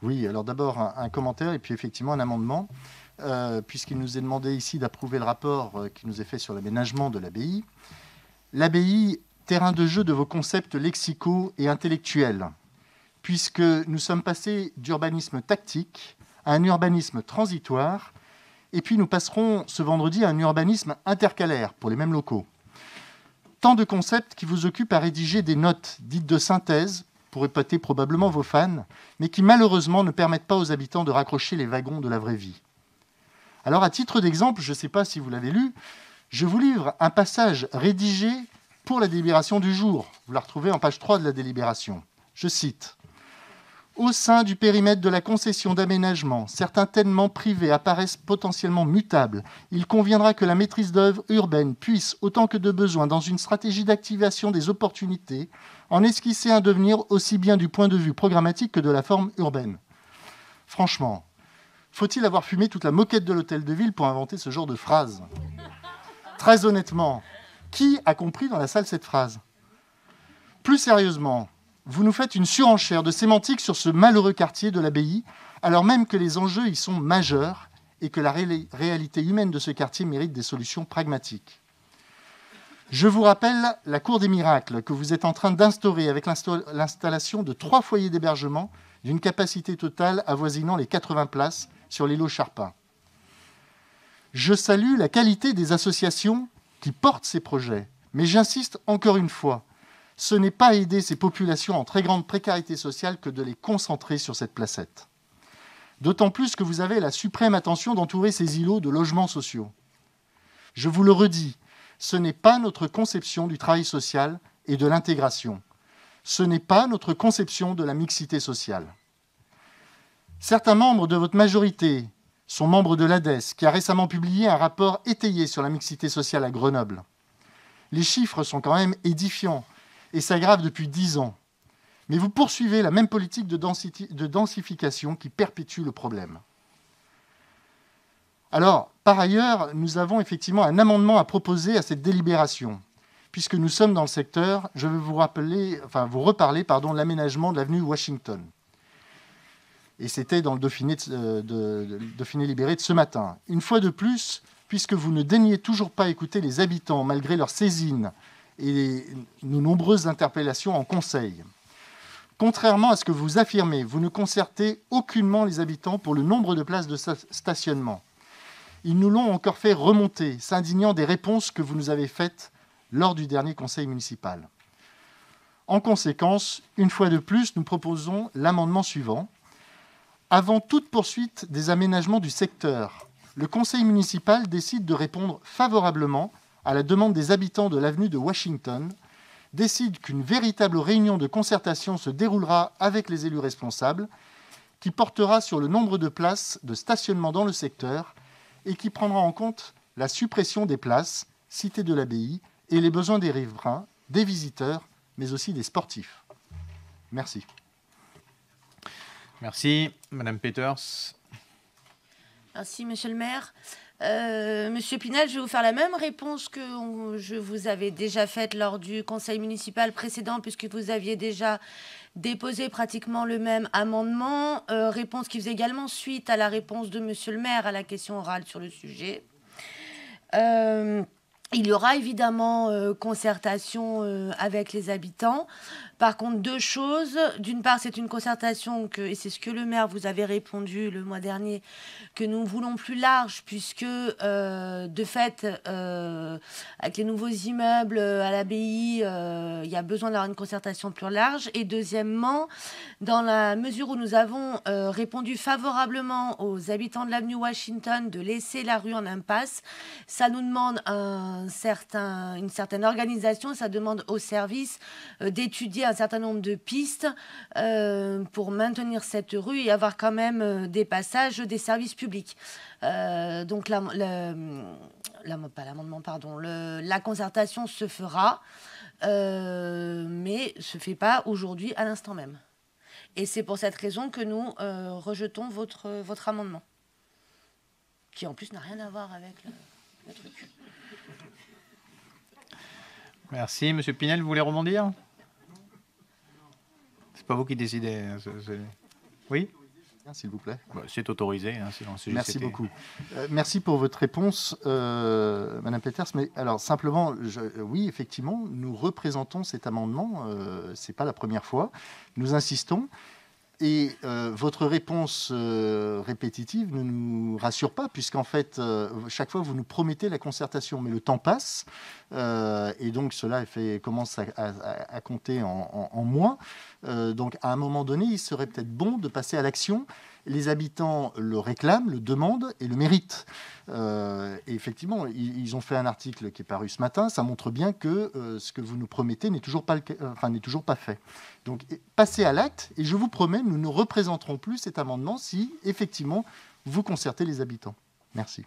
Oui, alors d'abord un commentaire et puis effectivement un amendement, puisqu'il nous est demandé ici d'approuver le rapport qui nous est fait sur l'aménagement de l'abbaye. L'abbaye, terrain de jeu de vos concepts lexicaux et intellectuels, puisque nous sommes passés d'urbanisme tactique à un urbanisme transitoire, et puis nous passerons ce vendredi à un urbanisme intercalaire pour les mêmes locaux. Tant de concepts qui vous occupent à rédiger des notes dites de synthèse, pour épater probablement vos fans, mais qui malheureusement ne permettent pas aux habitants de raccrocher les wagons de la vraie vie. Alors à titre d'exemple, je ne sais pas si vous l'avez lu, je vous livre un passage rédigé pour la délibération du jour. Vous la retrouvez en page 3 de la délibération. Je cite. Au sein du périmètre de la concession d'aménagement, certains tenements privés apparaissent potentiellement mutables. Il conviendra que la maîtrise d'œuvre urbaine puisse, autant que de besoin, dans une stratégie d'activation des opportunités, en esquisser un devenir aussi bien du point de vue programmatique que de la forme urbaine. Franchement, faut-il avoir fumé toute la moquette de l'hôtel de ville pour inventer ce genre de phrase ? Très honnêtement, qui a compris dans la salle cette phrase ? Plus sérieusement, vous nous faites une surenchère de sémantique sur ce malheureux quartier de l'abbaye, alors même que les enjeux y sont majeurs et que la réalité humaine de ce quartier mérite des solutions pragmatiques. Je vous rappelle la cour des miracles que vous êtes en train d'instaurer avec l'installation de 3 foyers d'hébergement d'une capacité totale avoisinant les 80 places sur l'îlot Charpin. Je salue la qualité des associations qui portent ces projets, mais j'insiste encore une fois, ce n'est pas aider ces populations en très grande précarité sociale que de les concentrer sur cette placette. D'autant plus que vous avez la suprême attention d'entourer ces îlots de logements sociaux. Je vous le redis, ce n'est pas notre conception du travail social et de l'intégration. Ce n'est pas notre conception de la mixité sociale. Certains membres de votre majorité sont membres de l'ADES, qui a récemment publié un rapport étayé sur la mixité sociale à Grenoble. Les chiffres sont quand même édifiants et s'aggravent depuis 10 ans. Mais vous poursuivez la même politique de densification qui perpétue le problème. Alors, par ailleurs, nous avons effectivement un amendement à proposer à cette délibération. Puisque nous sommes dans le secteur, je vais vous reparler de l'aménagement de l'avenue Washington. Et c'était dans le Dauphiné libéré de ce matin. Une fois de plus, puisque vous ne daignez toujours pas écouter les habitants malgré leur saisine et nos nombreuses interpellations en conseil. Contrairement à ce que vous affirmez, vous ne concertez aucunement les habitants pour le nombre de places de stationnement. Ils nous l'ont encore fait remonter, s'indignant des réponses que vous nous avez faites lors du dernier conseil municipal. En conséquence, une fois de plus, nous proposons l'amendement suivant. Avant toute poursuite des aménagements du secteur, le conseil municipal décide de répondre favorablement à la demande des habitants de l'avenue de Washington, décide qu'une véritable réunion de concertation se déroulera avec les élus responsables, qui portera sur le nombre de places de stationnement dans le secteur et qui prendra en compte la suppression des places, cité de l'abbaye, et les besoins des riverains, des visiteurs, mais aussi des sportifs. Merci. Merci. Madame Peters. Merci, monsieur le maire. Monsieur Pinel, je vais vous faire la même réponse que je vous avais déjà faite lors du conseil municipal précédent, puisque vous aviez déjà déposé pratiquement le même amendement. Réponse qui faisait également suite à la réponse de monsieur le maire à la question orale sur le sujet. Il y aura évidemment concertation avec les habitants. Par contre, 2 choses. D'une part, c'est une concertation et c'est ce que le maire vous avait répondu le mois dernier, que nous voulons plus large, puisque de fait, avec les nouveaux immeubles à l'abbaye, il y a besoin d'avoir une concertation plus large. Et deuxièmement, dans la mesure où nous avons répondu favorablement aux habitants de l'avenue Washington de laisser la rue en impasse, ça nous demande une certaine organisation, ça demande aux services d'étudier un certain nombre de pistes pour maintenir cette rue et avoir quand même des passages des services publics. Donc la concertation se fera, mais se fait pas aujourd'hui à l'instant même. Et c'est pour cette raison que nous rejetons votre amendement, qui en plus n'a rien à voir avec le truc. Merci. Monsieur Pinel, vous voulez rebondir? C'est pas vous qui décidez. Oui. S'il vous plaît. C'est autorisé, hein, c'est dans le CGCT. Merci beaucoup. Merci pour votre réponse, Madame Peters. Mais alors, simplement, oui, effectivement, nous représentons cet amendement. Ce n'est pas la première fois. Nous insistons. Et votre réponse répétitive ne nous rassure pas, puisqu'en fait, chaque fois, vous nous promettez la concertation, mais le temps passe, et donc cela commence à compter en mois. Donc, à un moment donné, il serait peut-être bon de passer à l'action. Les habitants le réclament, le demandent et le méritent. Et effectivement, ils ont fait un article qui est paru ce matin. Ça montre bien que ce que vous nous promettez n'est toujours pas fait. Donc, passez à l'acte. Et je vous promets, nous ne représenterons plus cet amendement si, effectivement, vous concertez les habitants. Merci.